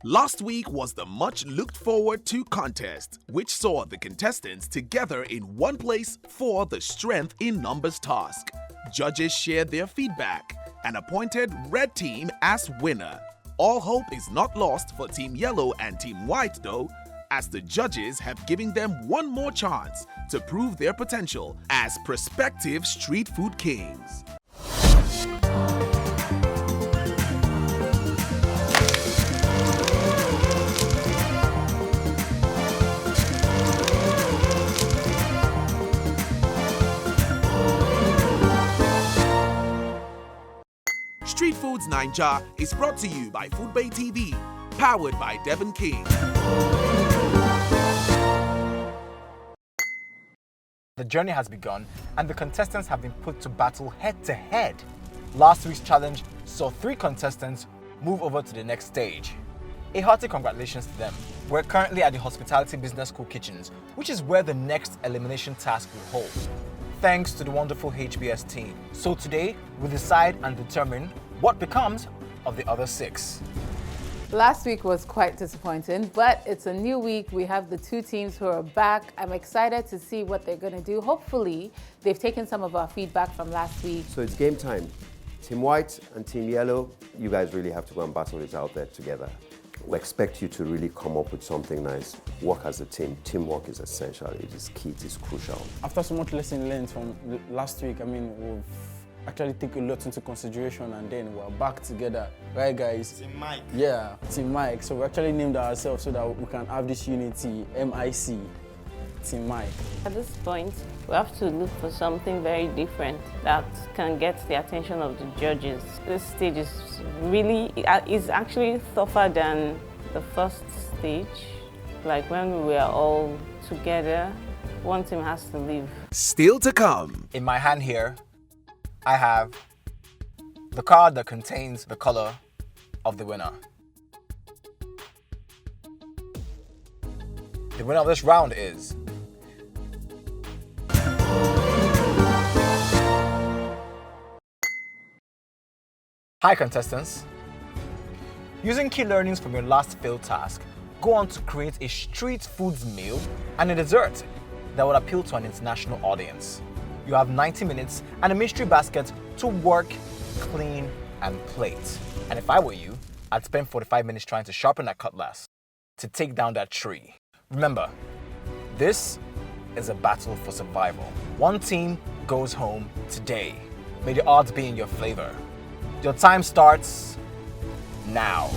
Last week was the much looked forward to contest, which saw the contestants together in one place for the strength in numbers task. Judges shared their feedback and appointed Red Team as winner. All hope is not lost for Team Yellow and Team White though, as the judges have given them one more chance to prove their potential as prospective street food kings. Street Foodz Naija is brought to you by Foodbay TV, powered by Devon King. The journey has begun and the contestants have been put to battle head-to-head. Last week's challenge saw 3 contestants move over to the next stage. A hearty congratulations to them. We're currently at the Hospitality Business School kitchens, which is where the next elimination task will hold. Thanks to the wonderful HBS team. So today, we decide and determine what becomes of the other 6. Last week was quite disappointing, but it's a new week. We have the 2 teams who are back. I'm excited to see what they're going to do. Hopefully, they've taken some of our feedback from last week. So it's game time. Team White and Team Yellow, you guys really have to go and battle it out there together. We expect you to really come up with something nice. Work as a team. Teamwork is essential. It is key. It is crucial. After so much lesson learned from last week, we've actually taken a lot into consideration, and then we're back together. Right, guys? Team Mike. Yeah, Team Mike. So we actually named ourselves so that we can have this unity, MIC, Team Mike. At this point, we have to look for something very different that can get the attention of the judges. This stage is actually tougher than the first stage. Like when we were all together, one team has to leave. Still to come. In my hand here, I have the card that contains the color of the winner. The winner of this round is Hi contestants. Using key learnings from your last failed task, go on to create a street foods meal and a dessert that would appeal to an international audience. You have 90 minutes and a mystery basket to work, clean, and plate. And if I were you, I'd spend 45 minutes trying to sharpen that cutlass to take down that tree. Remember, this is a battle for survival. One team goes home today. May the odds be in your favor. Your time starts now.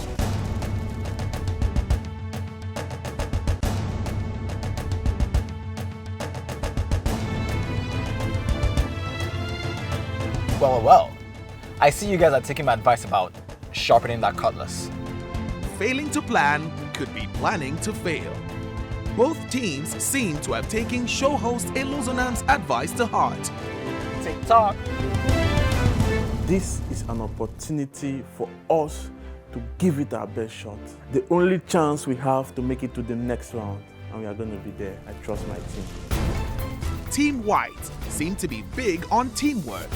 Well. I see you guys are taking my advice about sharpening that cutlass. Failing to plan could be planning to fail. Both teams seem to have taken show host Elozonan's advice to heart. TikTok. This is an opportunity for us to give it our best shot. The only chance we have to make it to the next round, and we are going to be there. I trust my team. Team White seem to be big on teamwork.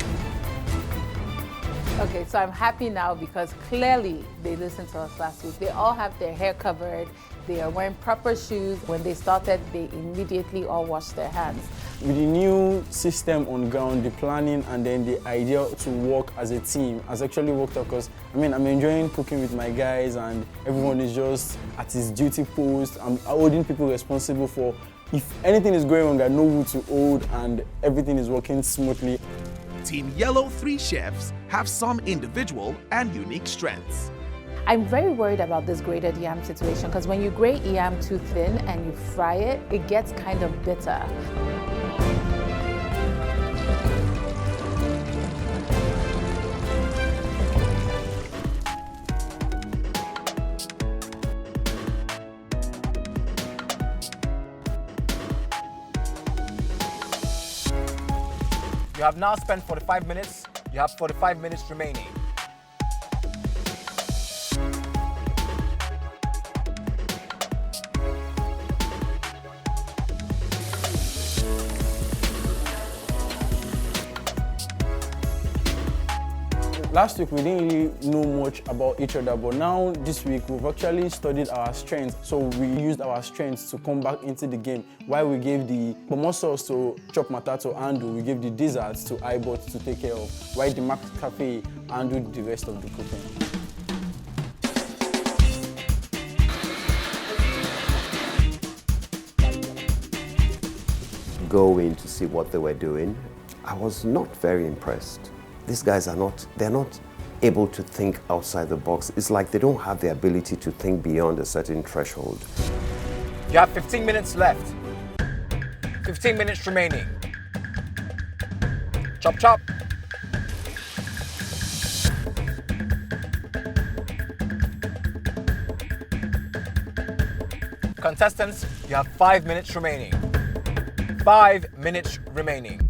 Okay, so I'm happy now because clearly they listened to us last week. They all have their hair covered. They are wearing proper shoes. When they started, they immediately all washed their hands. With the new system on ground, the planning and then the idea to work as a team has actually worked out because, I'm enjoying cooking with my guys and everyone is just at his duty post. I'm holding people responsible for if anything is going wrong, I know who to hold and everything is working smoothly. Team Yellow 3 chefs have some individual and unique strengths. I'm very worried about this grated yam situation because when you grate yam too thin and you fry it, it gets kind of bitter. You have now spent 45 minutes. You have 45 minutes remaining. Last week we didn't really know much about each other, but now this week we've actually studied our strengths. So we used our strengths to come back into the game. While we gave the pomo sauce to Chop Matter to handle, we gave the desserts to iBot to take care of, while the Mac Cafe handled the rest of the cooking. Go in to see what they were doing. I was not very impressed. These guys they're not able to think outside the box. It's like they don't have the ability to think beyond a certain threshold. You have 15 minutes left. 15 minutes remaining. Chop, chop. Contestants, you have 5 minutes remaining. 5 minutes remaining.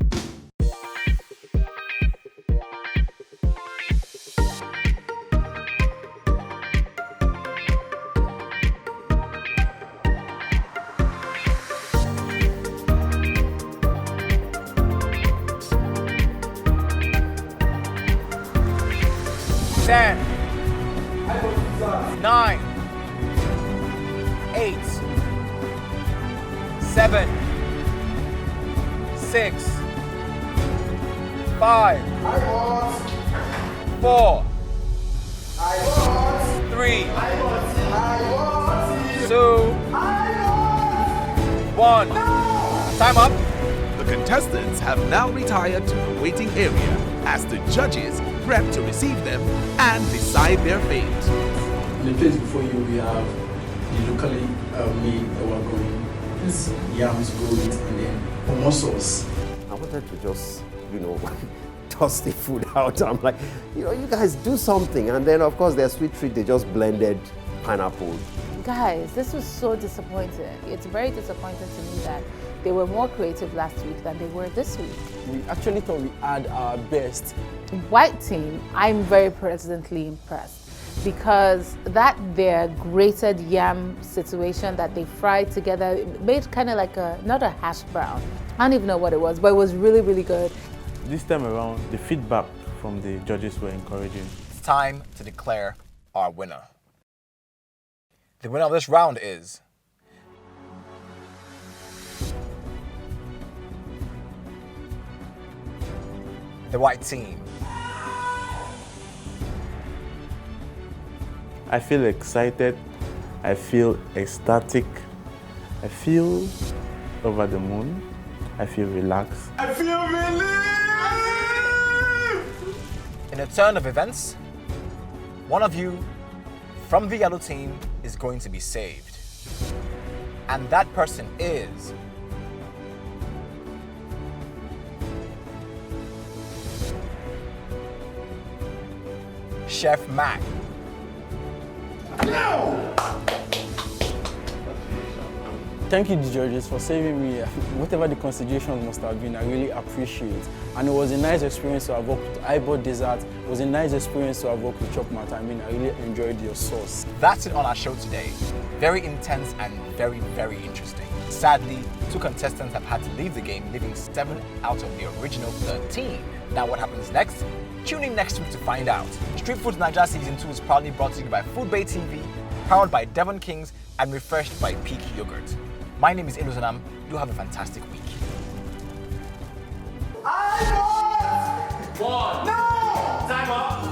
Ten, 9, 8, 7, 6, 5, 4, 3, 2, 1. Time up. The contestants have now retired to the waiting area as the judges prep to receive them and decide their fate. In the place before you, we have the locally made going. This yams go with, and then pomo sauce. I wanted to just, toss the food out. I'm like, you guys do something. And then, of course, their sweet treat, they just blended pineapple. Guys, this was so disappointing. It's very disappointing to me that they were more creative last week than they were this week. We actually thought we had our best. White team, I'm very pleasantly impressed because that their grated yam situation that they fried together it made kind of like not a hash brown. I don't even know what it was, but it was really, really good. This time around, the feedback from the judges were encouraging. It's time to declare our winner. The winner of this round is the white team. I feel excited, I feel ecstatic, I feel over the moon, I feel relaxed. I feel relieved! In a turn of events, one of you from the yellow team is going to be saved. And that person is Chef Mac. No! Thank you, the judges, for saving me. Whatever the consideration must have been, I really appreciate. And it was a nice experience to have worked with iBot Dessert. It was a nice experience to have worked with Chop Matter. I really enjoyed your sauce. That's it on our show today. Very intense and very, very interesting. Sadly, 2 contestants have had to leave the game, leaving 7 out of the original 13. Now what happens next? Tune in next week to find out. Street Foodz Naija Season 2 is proudly brought to you by Food Bay TV, powered by Devon Kings, and refreshed by Peak Yogurt. My name is Iluzanam. You have a fantastic week. I want one. No! Time up.